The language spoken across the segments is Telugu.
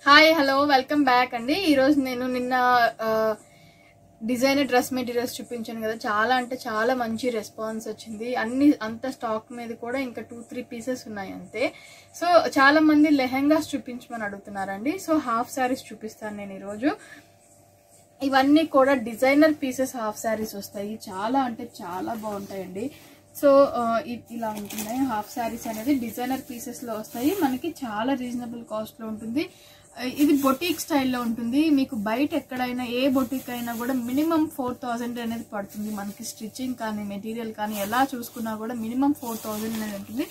హాయ్ హలో వెల్కమ్ బ్యాక్ అండి. ఈరోజు నేను నిన్న డిజైనర్ డ్రెస్ మెటీరియల్స్ చూపించాను కదా, చాలా అంటే చాలా మంచి రెస్పాన్స్ వచ్చింది. అంత స్టాక్ మీద కూడా ఇంకా 2-3 పీసెస్ ఉన్నాయి అంతే. సో చాలా మంది లెహెంగాస్ చూపించమని అడుగుతున్నారండి. సో హాఫ్ శారీస్ చూపిస్తాను నేను ఈరోజు. ఇవన్నీ కూడా డిజైనర్ పీసెస్ హాఫ్ శారీస్ వస్తాయి. చాలా అంటే చాలా బాగుంటాయండి. సో ఇలా ఉంటున్నాయి హాఫ్ శారీస్ అనేది డిజైనర్ పీసెస్ లో వస్తాయి. మనకి చాలా రీజనబుల్ కాస్ట్ లో ఉంటుంది. ఇది బొటీక్ స్టైల్లో ఉంటుంది. మీకు బయట ఎక్కడైనా ఏ బొటీక్ అయినా కూడా మినిమం 4000 అనేది పడుతుంది. మనకి స్టిచ్చింగ్ కానీ మెటీరియల్ కానీ ఎలా చూసుకున్నా కూడా మినిమం 4000 అనేది ఉంటుంది.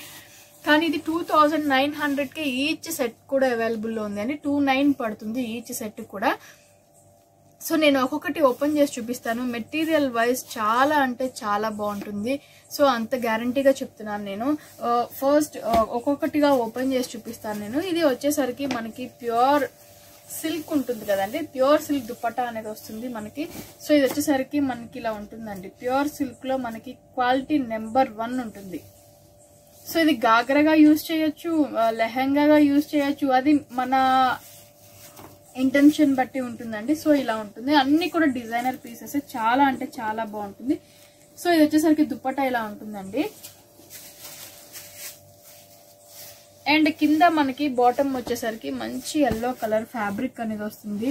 కానీ ఇది 2900కే ఈచ్ సెట్ కూడా అవైలబుల్లో ఉంది అండి. 29 పడుతుంది ఈచ్ సెట్ కూడా. సో నేను ఒక్కొక్కటి ఓపెన్ చేసి చూపిస్తాను. మెటీరియల్ వైజ్ చాలా అంటే చాలా బాగుంటుంది. సో అంత గ్యారంటీగా చెప్తున్నాను నేను. ఫస్ట్ ఒక్కొక్కటిగా ఓపెన్ చేసి చూపిస్తాను నేను. ఇది వచ్చేసరికి మనకి ప్యూర్ సిల్క్ ఉంటుంది కదండి, ప్యూర్ సిల్క్ దుపట్టా అనేది వస్తుంది మనకి. సో ఇది వచ్చేసరికి మనకి ఇలా ఉంటుందండి. ప్యూర్ సిల్క్ లో మనకి క్వాలిటీ నెంబర్ 1 ఉంటుంది. సో ఇది గాగ్రాగా యూజ్ చేయొచ్చు, లెహంగాగా యూజ్ చేయొచ్చు. అది మన ఇంటెన్షన్ బట్టి ఉంటుందండి. సో ఇలా ఉంటుంది. అన్ని కూడా డిజైనర్ పీసెస్, చాలా అంటే చాలా బాగుంటుంది. సో ఇది వచ్చేసరికి దుపట్టా ఇలా ఉంటుందండి. అండ్ కింద మనకి బాటమ్ వచ్చేసరికి మంచి ఎల్లో కలర్ ఫ్యాబ్రిక్ అనేది వస్తుంది.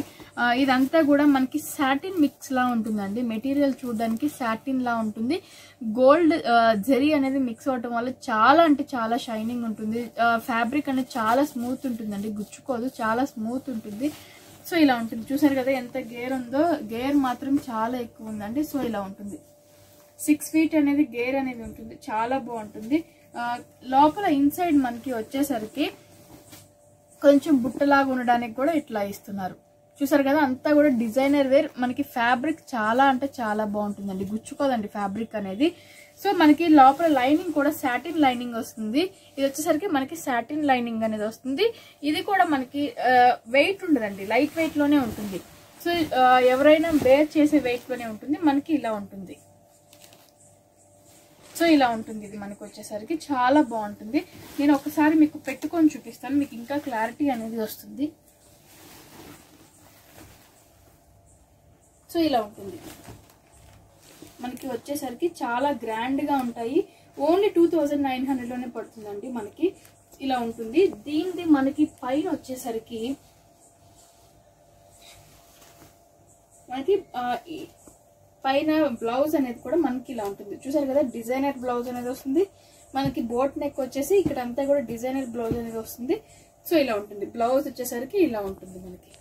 ఇదంతా కూడా మనకి సాటిన్ మిక్స్ లా ఉంటుందండి. మెటీరియల్ చూడడానికి సాటిన్ లా ఉంటుంది. గోల్డ్ జెరీ అనేది మిక్స్ అవటం వల్ల చాలా అంటే చాలా షైనింగ్ ఉంటుంది. ఫ్యాబ్రిక్ అనేది చాలా స్మూత్ ఉంటుందండి, గుచ్చుకోదు, చాలా స్మూత్ ఉంటుంది. సో ఇలా ఉంటుంది. చూసారు కదా ఎంత గేర్ ఉందో, గేర్ మాత్రం చాలా ఎక్కువ ఉందండి. సో ఇలా ఉంటుంది. 6 feet అనేది గేర్ అనేది ఉంటుంది. చాలా బాగుంటుంది. లోపల ఇన్సైడ్ మనకి వచ్చేసరికి కొంచెం బుట్టలాగా ఉండడానికి కూడా ఇట్లా ఇస్తున్నారు. చూసారు కదా అంతా కూడా డిజైనర్ వేర్. మనకి ఫ్యాబ్రిక్ చాలా అంటే చాలా బాగుంటుందండి, గుచ్చుకోదండి ఫ్యాబ్రిక్ అనేది. సో మనకి లోపల లైనింగ్ కూడా సాటిన్ లైనింగ్ వస్తుంది. ఇది వచ్చేసరికి మనకి సాటిన్ లైనింగ్ అనేది వస్తుంది. ఇది కూడా మనకి వెయిట్ ఉండదండి, లైట్ వెయిట్ లోనే ఉంటుంది. సో ఎవరైనా వేర్ చేసే వెయిట్ లోనే ఉంటుంది. మనకి ఇలా ఉంటుంది. సో ఇలా ఉంటుంది. ఇది మనకి వచ్చేసరికి చాలా బాగుంటుంది. నేను ఒకసారి మీకు పెట్టుకొని చూపిస్తాను, మీకు ఇంకా క్లారిటీ అనేది వస్తుంది. సో ఇలా ఉంటుంది. మనకి వచ్చేసరికి చాలా గ్రాండ్ గా ఉంటాయి. ఓన్లీ 2900లోనే పడుతుందండి మనకి. ఇలా ఉంటుంది. దీనిది మనకి పైన వచ్చేసరికి మనకి పైన బ్లౌజ్ అనేది కూడా మనకి ఇలా ఉంటుంది. చూసారు కదా డిజైనర్ బ్లౌజ్ అనేది వస్తుంది. మనకి బోట్ నెక్ వచ్చేసి ఇక్కడ అంతా కూడా డిజైనర్ బ్లౌజ్ అనేది వస్తుంది. సో ఇలా ఉంటుంది. బ్లౌజ్ వచ్చేసరికి ఇలా ఉంటుంది మనకి.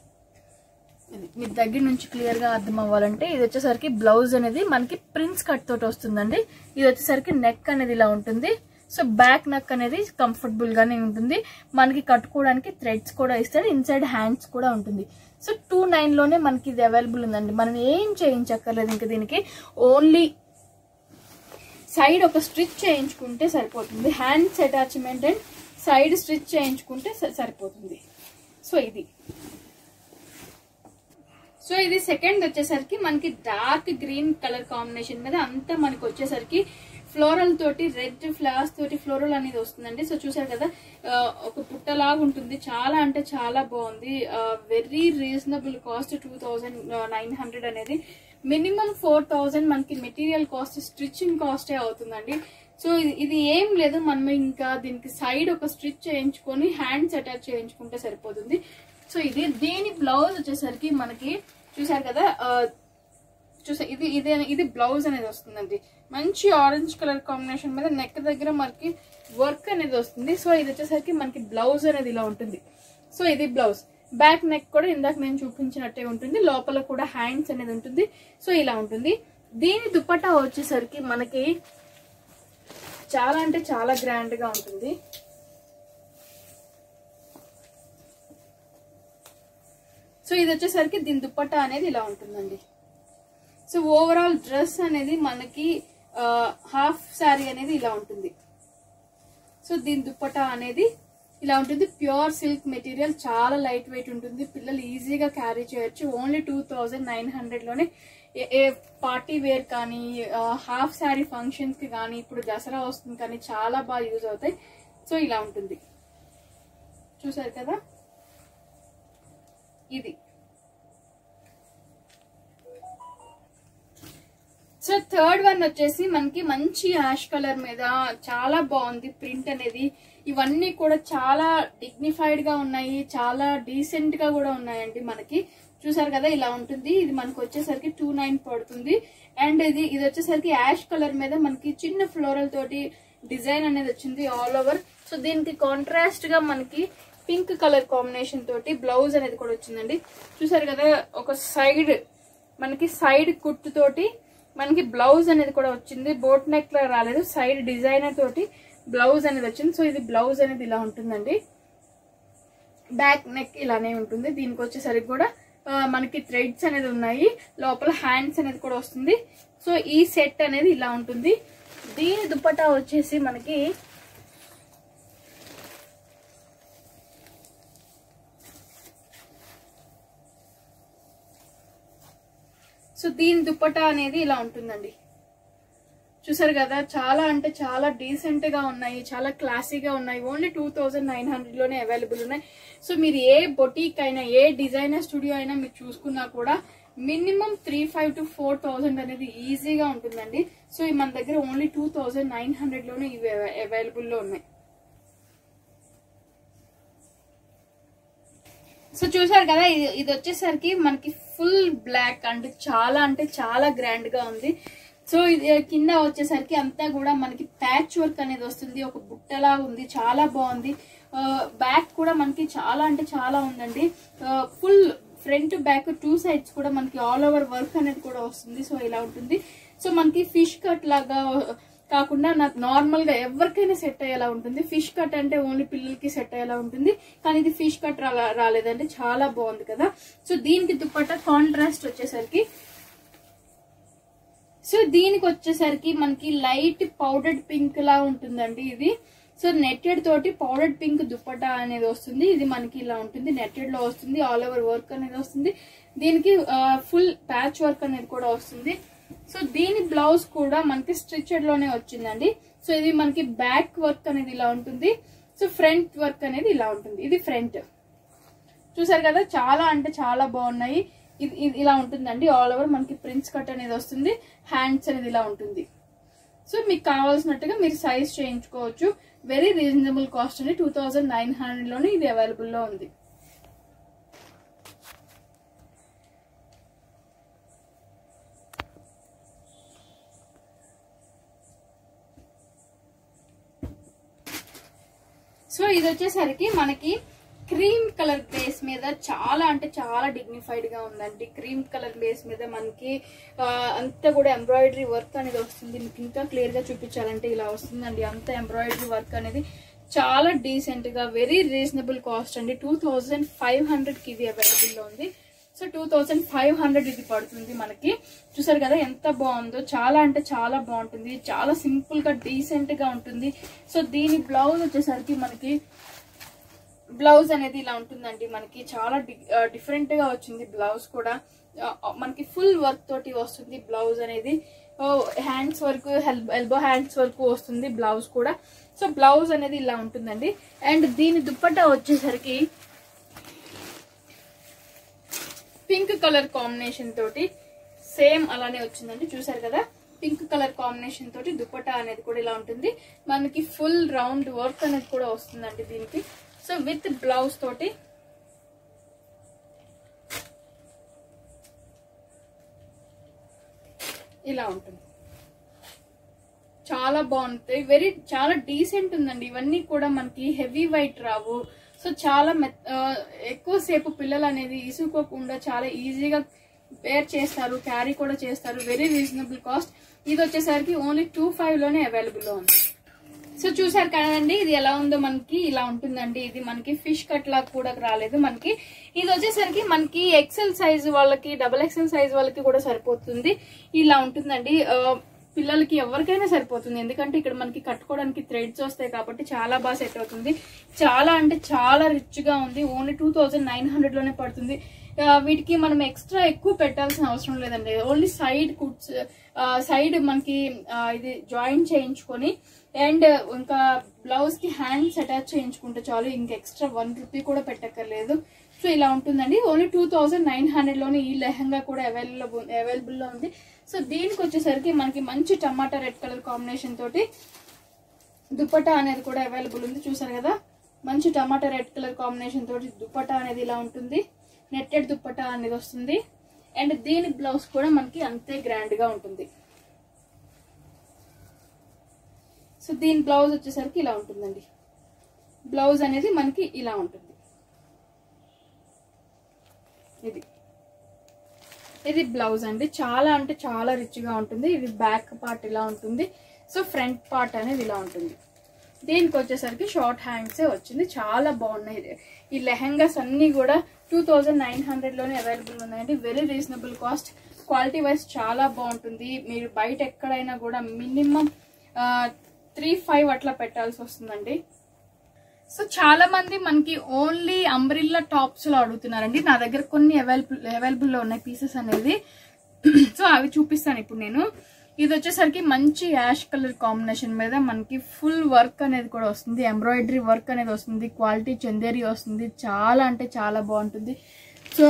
మీ దగ్గర నుంచి క్లియర్ గా అర్థం అవ్వాలంటే ఇది వచ్చేసరికి బ్లౌజ్ అనేది మనకి ప్రిన్స్ కట్ తోటి వస్తుందండి. ఇది వచ్చేసరికి నెక్ అనేది ఇలా ఉంటుంది. సో బ్యాక్ నెక్ అనేది కంఫర్టబుల్ గానే ఉంటుంది. మనకి కట్టుకోవడానికి థ్రెడ్స్ కూడా ఇస్తాడు. ఇన్సైడ్ హ్యాండ్స్ కూడా ఉంటుంది. సో 29లోనే మనకి ఇది అవైలబుల్ ఉందండి. మనం ఏం చేయించక్కర్లేదు. ఇంకా దీనికి ఓన్లీ సైడ్ ఒక స్టిచ్ చేయించుకుంటే సరిపోతుంది. Hands attachment and side stitch చేయించుకుంటే సరిపోతుంది. సో ఇది సెకండ్ వచ్చేసరికి మనకి డార్క్ గ్రీన్ కలర్ కాంబినేషన్ మీద అంతా మనకి వచ్చేసరికి ఫ్లోరల్ తోటి, రెడ్ ఫ్లవర్స్ తోటి ఫ్లోరల్ అనేది వస్తుందండి. సో చూసారు కదా ఒక పుట్టలాగా ఉంటుంది. చాలా అంటే చాలా బాగుంది. వెరీ రీజనబుల్ కాస్ట్ 2900 అనేది. మినిమం 4000 మనకి మెటీరియల్ కాస్ట్, స్టిచ్చింగ్ కాస్టే అవుతుందండి. సో ఇది ఏం లేదు, మనం ఇంకా దీనికి సైడ్ ఒక స్టిచ్ చేయించుకొని హ్యాండ్స్ అటాచ్ చేయించుకుంటే సరిపోతుంది. సో దీని బ్లౌజ్ వచ్చేసరికి మనకి చూసారు కదా, ఇది బ్లౌజ్ అనేది వస్తుందండి. మంచి ఆరెంజ్ కలర్ కాంబినేషన్ మీద నెక్ దగ్గర మనకి వర్క్ అనేది వస్తుంది. సో ఇది వచ్చేసరికి మనకి బ్లౌజ్ అనేది ఇలా ఉంటుంది. సో ఇది బ్లౌజ్. బ్యాక్ నెక్ కూడా ఇందాక నేను చూపించినట్టే ఉంటుంది. లోపల కూడా హ్యాండ్స్ అనేది ఉంటుంది. సో ఇలా ఉంటుంది. దీని దుపట్టా వచ్చేసరికి మనకి చాలా అంటే చాలా గ్రాండ్ గా ఉంటుంది. సో ఇది వచ్చేసరికి దీని దుపట్టా అనేది ఇలా ఉంటుందండి. సో ఓవరాల్ డ్రెస్ అనేది మనకి హాఫ్ శారీ అనేది ఇలా ఉంటుంది. సో దీని దుపట్టా అనేది ఇలా ఉంటుంది. ప్యూర్ సిల్క్ మెటీరియల్, చాలా లైట్ వెయిట్ ఉంటుంది. పిల్లలు ఈజీగా క్యారీ చేయొచ్చు. ఓన్లీ 2900లోనే ఏ పార్టీ వేర్ కానీ, హాఫ్ శారీ ఫంక్షన్స్ కి కానీ, ఇప్పుడు దసరా వస్తుంది కానీ చాలా బాగా యూజ్ అవుతాయి. సో ఇలా ఉంటుంది. చూసారు కదా. ఇది. సో థర్డ్ వన్ వచ్చేసి మనకి మంచి యాష్ కలర్ మీద చాలా బాగుంది ప్రింట్ అనేది. ఇవన్నీ కూడా చాలా డిగ్నిఫైడ్ గా ఉన్నాయి, చాలా డీసెంట్ గా కూడా ఉన్నాయండి. మనకి చూసారు కదా ఇలా ఉంటుంది. ఇది మనకు వచ్చేసరికి 29 పడుతుంది. అండ్ ఇది వచ్చేసరికి యాష్ కలర్ మీద మనకి చిన్న ఫ్లోరల్ తోటి డిజైన్ అనేది వచ్చింది ఆల్ ఓవర్. సో దీనికి కాంట్రాస్ట్ గా మనకి పింక్ కలర్ కాంబినేషన్ తోటి బ్లౌజ్ అనేది కూడా వచ్చిందండి. చూసారు కదా ఒక సైడ్ మనకి సైడ్ కుట్టు తోటి మనకి బ్లౌజ్ అనేది కూడా వచ్చింది. బోట్ నెక్ లా రాలేదు, సైడ్ డిజైనర్ తోటి బ్లౌజ్ అనేది వచ్చింది. సో ఇది బ్లౌజ్ అనేది ఇలా ఉంటుందండి. బ్యాక్ నెక్ ఇలానే ఉంటుంది. దీనికి వచ్చేసరికి కూడా మనకి థ్రెడ్స్ అనేది ఉన్నాయి, లోపల హ్యాండ్స్ అనేది కూడా వస్తుంది. సో ఈ సెట్ అనేది ఇలా ఉంటుంది. దీని దుపట్టా వచ్చేసి మనకి సో దీని దుపట్టా అనేది ఇలా ఉంటుందండి. చూసారు కదా చాలా అంటే చాలా డీసెంట్ గా ఉన్నాయి, చాలా క్లాసీగా ఉన్నాయి. ఓన్లీ 2900 లోనే అవైలబుల్ ఉన్నాయి. సో మీరు ఏ బొటీక్ అయినా ఏ డిజైనర్ స్టూడియో అయినా మీరు చూసుకున్నా కూడా మినిమం 3500 to 4000 అనేది ఈజీగా ఉంటుందండి. సో మన దగ్గర ఓన్లీ 2900 లోనే ఇవి అవైలబుల్ లో ఉన్నాయి. సో చూసారు కదా ఇది వచ్చేసరికి మనకి ఫుల్ బ్లాక్ అంటే చాలా గ్రాండ్ గా ఉంది. సో ఇది కింద వచ్చేసరికి అంతా కూడా మనకి ప్యాచ్ వర్క్ అనేది వస్తుంది, ఒక బుట్టలా ఉంది, చాలా బాగుంది. బ్యాక్ కూడా మనకి చాలా ఉందండి. ఫుల్ ఫ్రంట్ బ్యాక్ 2 సైడ్స్ కూడా మనకి ఆల్ ఓవర్ వర్క్ అనేది కూడా వస్తుంది. సో ఇలా ఉంటుంది. సో మనకి ఫిష్ కట్ లాగా కాకుండా నాకు నార్మల్ గా ఎవరికైనా సెట్ అయ్యేలా ఉంటుంది. ఫిష్ కట్ అంటే ఓన్లీ పిల్లలకి సెట్ అయ్యేలా ఉంటుంది, కానీ ఇది ఫిష్ కట్ రాలేదంటే చాలా బాగుంది కదా. సో దీనికి దుపట్టా కాంట్రాస్ట్ వచ్చేసరికి మనకి లైట్ పౌడర్డ్ పింక్ లా ఉంటుందండి ఇది. సో నెట్టెడ్ తోటి పౌడర్డ్ పింక్ దుపట్టా అనేది వస్తుంది. ఇది మనకి ఇలా ఉంటుంది, నెట్టెడ్ లో వస్తుంది, ఆల్ ఓవర్ వర్క్ అనేది వస్తుంది. దీనికి ఫుల్ ప్యాచ్ వర్క్ అనేది కూడా వస్తుంది. సో దీని బ్లౌజ్ కూడా మనకి స్టిచ్డ్ లోనే వచ్చిందండి. సో ఇది మనకి బ్యాక్ వర్క్ అనేది ఇలా ఉంటుంది. సో ఫ్రంట్ వర్క్ అనేది ఇలా ఉంటుంది. ఇది ఫ్రంట్. చూసారు కదా చాలా అంటే చాలా బాగున్నాయి. ఇది ఇలా ఉంటుందండి. ఆల్ ఓవర్ మనకి ప్రిన్స్ కట్ అనేది వస్తుంది, హ్యాండ్స్ అనేది ఇలా ఉంటుంది. సో మీకు కావాల్సినట్టుగా మీరు సైజ్ చేయించుకోవచ్చు. వెరీ రీజనబుల్ కాస్ట్ అండి. 2900 లోనే ఇది అవైలబుల్ లో ఉంది. సో ఇది వచ్చేసరికి మనకి క్రీమ్ కలర్ బేస్ మీద చాలా అంటే చాలా డిగ్నిఫైడ్ గా ఉందండి. క్రీమ్ కలర్ బేస్ మీద మనకి అంతా కూడా ఎంబ్రాయిడరీ వర్క్ అనేది వస్తుంది. మీకు ఇంకా క్లియర్ గా చూపించాలంటే ఇలా వస్తుందండి. అంత ఎంబ్రాయిడరీ వర్క్ అనేది చాలా డీసెంట్ గా వెరీ రీజనబుల్ కాస్ట్ అండి. 2500 కి ఇది అవైలబుల్ లో ఉంది. సో 2500 ఇది పడుతుంది మనకి. చూసారు కదా ఎంత బాగుందో, చాలా అంటే చాలా బాగుంటుంది, చాలా సింపుల్ గా డీసెంట్ గా ఉంటుంది. సో దీని బ్లౌజ్ వచ్చేసరికి మనకి బ్లౌజ్ అనేది ఇలా ఉంటుందండి. మనకి చాలా డిఫరెంట్ గా వచ్చింది బ్లౌజ్ కూడా. మనకి ఫుల్ వర్క్ తోటి వస్తుంది బ్లౌజ్ అనేది. Hands work, elbow hands work వస్తుంది బ్లౌజ్ కూడా. సో బ్లౌజ్ అనేది ఇలా ఉంటుందండి. అండ్ దీని దుపట్టా వచ్చేసరికి పింక్ కలర్ కాంబినేషన్ తోటి సేమ్ అలానే వచ్చిందండి. చూసారు కదా పింక్ కలర్ కాంబినేషన్ తోటి దుపట్టా అనేది కూడా ఇలా ఉంటుంది. మనకి ఫుల్ రౌండ్ వర్క్ అనేది కూడా వస్తుందండి దీనికి. సో విత్ బ్లౌజ్ తోటి ఇలా ఉంటుంది. చాలా బాగుంటాయి, చాలా డీసెంట్ ఉందండి. ఇవన్నీ కూడా మనకి హెవీ వైట్ రావు. సో చాలా ఎక్కువసేపు పిల్లలు అనేది ఇసుకోకుండా చాలా ఈజీగా వేర్ చేస్తారు, క్యారీ కూడా చేస్తారు. Very reasonable cost. ఇది వచ్చేసరికి ఓన్లీ 2500 లోనే అవైలబుల్ లో ఉంది. సో చూసారు కదండి ఇది ఎలా ఉందో. మనకి ఇలా ఉంటుందండి. ఇది మనకి ఫిష్ కట్ లా కూడా రాలేదు మనకి. ఇది వచ్చేసరికి మనకి ఎక్సెల్ సైజ్ వాళ్ళకి, XXL సైజ్ వాళ్ళకి కూడా సరిపోతుంది. ఇలా ఉంటుందండి. పిల్లలకి ఎవరికైనా సరిపోతుంది, ఎందుకంటే ఇక్కడ మనకి కట్టుకోవడానికి థ్రెడ్స్ వస్తాయి కాబట్టి చాలా బాగా సెట్ అవుతుంది. చాలా అంటే చాలా రిచ్ గా ఉంది. ఓన్లీ 2900 లోనే పడుతుంది. వీటికి మనం ఎక్స్ట్రా ఎక్కువ పెట్టాల్సిన అవసరం లేదండి. ఓన్లీ సైడ్ కుట్స్, సైడ్ మనకి ఇది జాయిన్ చేయించుకొని అండ్ ఇంకా బ్లౌజ్ కి హ్యాండ్స్ అటాచ్ చేయించుకుంటే చాలు. ఇంక ఎక్స్ట్రా 1 రూపీ కూడా పెట్టక్కర్లేదు. సో ఇలా ఉంటుందండి. ఓన్లీ 2900 లోనే ఈ లెహంగా కూడా అవైలబుల్ లో ఉంది. సో దీనికి వచ్చేసరికి మనకి మంచి టమాటా రెడ్ కలర్ కాంబినేషన్ తోటి దుపట్టా అనేది కూడా అవైలబుల్ ఉంది. చూసారు కదా, మంచి టమాటా రెడ్ కలర్ కాంబినేషన్ తోటి దుపట్టా అనేది ఇలా ఉంటుంది. నెట్టెడ్ దుపట్టా అనేది వస్తుంది. అండ్ దీని బ్లౌజ్ కూడా మనకి అంతే గ్రాండ్ గా ఉంటుంది. సో దీని బ్లౌజ్ వచ్చేసరికి ఇలా ఉంటుందండి. బ్లౌజ్ అనేది మనకి ఇలా ఉంటుంది. ఇది బ్లౌజ్ అండి. చాలా అంటే చాలా రిచ్ గా ఉంటుంది. ఇది బ్యాక్ పార్ట్ ఇలా ఉంటుంది. సో ఫ్రంట్ పార్ట్ అనేది ఇలా ఉంటుంది. దీనికి వచ్చేసరికి షార్ట్ హ్యాండ్సే వచ్చింది. చాలా బాగున్నాయి. ఈ లెహంగాస్ అన్ని కూడా 2900 లోనే అవైలబుల్ ఉన్నాయండి. Very reasonable cost. Quality wise చాలా బాగుంటుంది. మీరు బయట ఎక్కడైనా కూడా మినిమం 3-5 అట్లా పెట్టాల్సి వస్తుందండి. సో చాలా మంది మనకి ఓన్లీ అంబ్రిల్లా టాప్స్ లో అడుగుతున్నారండి. నా దగ్గర కొన్ని అవైలబుల్ లో ఉన్నాయి పీసెస్ అనేది. సో అవి చూపిస్తాను ఇప్పుడు నేను. ఇది వచ్చేసరికి మంచి యాష్ కలర్ కాంబినేషన్ మీద మనకి ఫుల్ వర్క్ అనేది కూడా వస్తుంది. ఎంబ్రాయిడరీ వర్క్ అనేది వస్తుంది. క్వాలిటీ చందేరి వస్తుంది. చాలా అంటే చాలా బాగుంటుంది. సో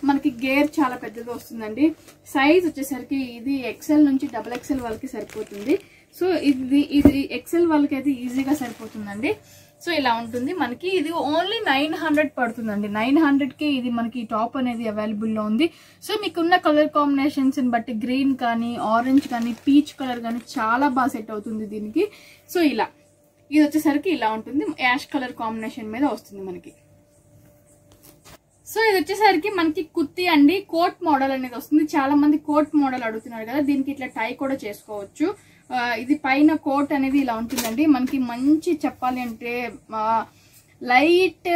మనకి గేర్ చాలా పెద్దది వస్తుందండి. సైజ్ వచ్చేసరికి ఇది XL నుంచి XXL వాళ్ళకి సరిపోతుంది. సో ఇది XL వాళ్ళకి అయితే ఈజీగా సరిపోతుందండి. సో ఇలా ఉంటుంది మనకి. ఇది ఓన్లీ 900 పడుతుందండి. 900కే ఇది మనకి టాప్ అనేది అవైలబుల్ లో ఉంది. సో మీకున్న కలర్ కాంబినేషన్స్ బట్టి గ్రీన్ కానీ, ఆరెంజ్ కానీ, పీచ్ కలర్ కానీ చాలా బాగా సెట్ అవుతుంది దీనికి. సో ఇలా ఇది వచ్చేసరికి ఇలా ఉంటుంది. యాష్ కలర్ కాంబినేషన్ మీద వస్తుంది మనకి. సో ఇది వచ్చేసరికి మనకి కుర్తీ అండి. కోట్ మోడల్ అనేది వస్తుంది. చాలా మంది కోట్ మోడల్ అడుగుతున్నారు కదా, దీనికి ఇట్లా టై కూడా చేసుకోవచ్చు. ఇది పైన కోట్ అనేది ఇలా ఉంటుందండి. మనకి మంచి చెప్పాలి అంటే లైట్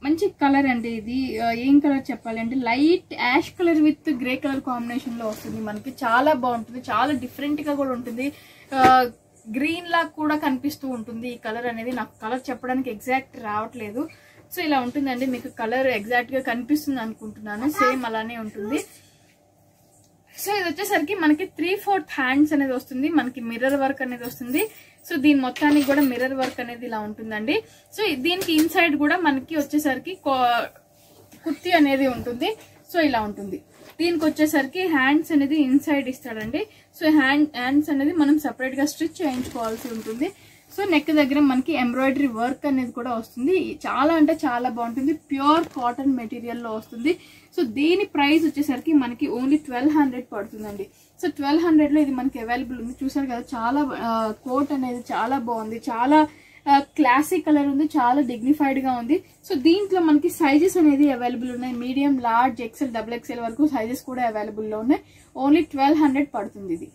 మంచి కలర్ అండి. ఇది ఏం కలర్ చెప్పాలి అంటే light ash colour with grey colour combination లో వస్తుంది మనకి. చాలా బాగుంటుంది. చాలా డిఫరెంట్ గా కూడా ఉంటుంది. గ్రీన్ లా కూడా కనిపిస్తూ ఉంటుంది ఈ కలర్ అనేది. నాకు కలర్ చెప్పడానికి ఎగ్జాక్ట్ రావట్లేదు. సో ఇలా ఉంటుందండి. మీకు కలర్ ఎగ్జాక్ట్ గా కనిపిస్తుంది అనుకుంటున్నాను. సేమ్ అలానే ఉంటుంది. సో ఇది వచ్చేసరికి మనకి 3/4 హ్యాండ్స్ అనేది వస్తుంది. మనకి మిర్రర్ వర్క్ అనేది వస్తుంది. సో దీని మొత్తానికి కూడా మిర్రర్ వర్క్ అనేది ఇలా ఉంటుందండి. సో దీనికి ఇన్సైడ్ కూడా మనకి వచ్చేసరికి కుర్తీ అనేది ఉంటుంది. సో ఇలా ఉంటుంది. దీనికి వచ్చేసరికి హ్యాండ్స్ అనేది ఇన్సైడ్ ఇస్తాడండి. సో హ్యాండ్స్ అనేది మనం సెపరేట్ గా స్టిచ్ చేయించుకోవాల్సి ఉంటుంది. సో నెక్ దగ్గర మనకి ఎంబ్రాయిడరీ వర్క్ అనేది కూడా వస్తుంది. చాలా అంటే చాలా బాగుంటుంది. ప్యూర్ కాటన్ మెటీరియల్ లో వస్తుంది. సో దీని ప్రైస్ వచ్చేసరికి మనకి ఓన్లీ 1200 పడుతుందండి. సో 1200 లో ఇది మనకి అవైలబుల్ ఉంది. చూసారు కదా, చాలా కోట్ అనేది చాలా బాగుంది. చాలా క్లాసిక్ కలర్ ఉంది. చాలా డిగ్నిఫైడ్ గా ఉంది. సో దీంట్లో మనకి సైజెస్ అనేది అవైలబుల్ ఉన్నాయి. మీడియం, లార్జ్, XL, XXL వరకు సైజెస్ కూడా అవైలబుల్ లో ఉన్నాయి. ఓన్లీ 1200 పడుతుంది ఇది.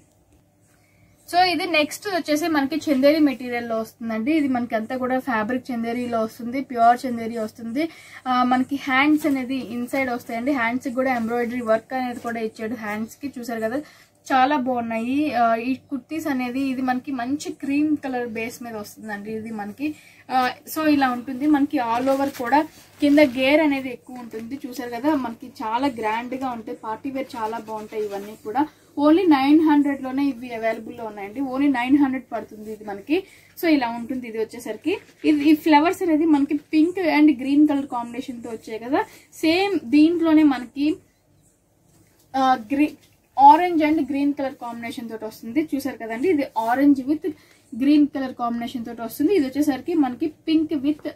సో ఇది నెక్స్ట్ వచ్చేసి మనకి చందేరి మెటీరియల్ లో వస్తుందండి. ఇది మనకి అంతా కూడా ఫ్యాబ్రిక్ చందేరీలో వస్తుంది. ప్యూర్ చందేరి వస్తుంది. మనకి హ్యాండ్స్ అనేది ఇన్సైడ్ వస్తాయండి. హ్యాండ్స్ కి కూడా ఎంబ్రాయిడరీ వర్క్ అనేది కూడా ఇచ్చాడు హ్యాండ్స్ కి. చూసారు కదా, చాలా బాగున్నాయి ఈ కుర్తీస్ అనేది. ఇది మనకి మంచి క్రీమ్ కలర్ బేస్ మీద వస్తుందండి ఇది మనకి. సో ఇలా ఉంటుంది మనకి. ఆల్ ఓవర్ కూడా కింద గేర్ అనేది ఎక్కువ ఉంటుంది. చూసారు కదా, మనకి చాలా గ్రాండ్ గా ఉంటాయి. పార్టీ వేర్ చాలా బాగుంటాయి ఇవన్నీ కూడా. ఓన్లీ 900 లోనే ఇవి అవైలబుల్ లో ఉన్నాయండి. ఓన్లీ 900 పడుతుంది ఇది మనకి. సో ఇలా ఉంటుంది. ఇది వచ్చేసరికి ఈ ఫ్లవర్స్ అనేది మనకి pink and green colour combination తో వచ్చాయి కదా. సేమ్ దీంట్లోనే మనకి orange and green colour combination తోటి వస్తుంది. చూసారు కదండి, ఇది orange with green colour combination తోటి వస్తుంది. ఇది వచ్చేసరికి మనకి pink with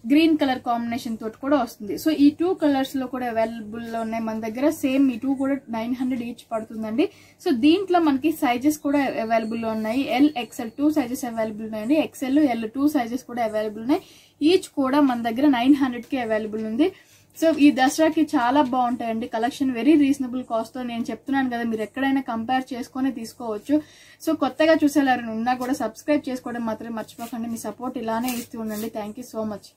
green colour combination తోటి కూడా వస్తుంది. సో ఈ 2 కలర్స్ లో కూడా అవైలబుల్ లో ఉన్నాయి మన దగ్గర. సేమ్ ఈ 2 కూడా 900 ఈచ్ పడుతుందండి. సో దీంట్లో మనకి సైజెస్ కూడా అవైలబుల్ లో ఉన్నాయి. L, XL 2 సైజెస్ అవైలబుల్ ఉన్నాయండి. XL, L 2 సైజెస్ కూడా అవైలబుల్ ఉన్నాయి. ఈచ్ కూడా మన దగ్గర 900 కి అవైలబుల్ ఉంది. సో ఈ దసరాకి చాలా బాగుంటాయండి కలెక్షన్. వెరీ రీజనబుల్ కాస్ట్ తో నేను చెప్తున్నాను కదా, మీరు ఎక్కడైనా కంపేర్ చేసుకుని తీసుకోవచ్చు. సో కొత్తగా చూసేవారు ఉన్నా కూడా సబ్స్క్రైబ్ చేసుకోవడం మాత్రం మర్చిపోకండి. మీ సపోర్ట్ ఇలానే ఇస్తూ ఉండండి. Thank you so much.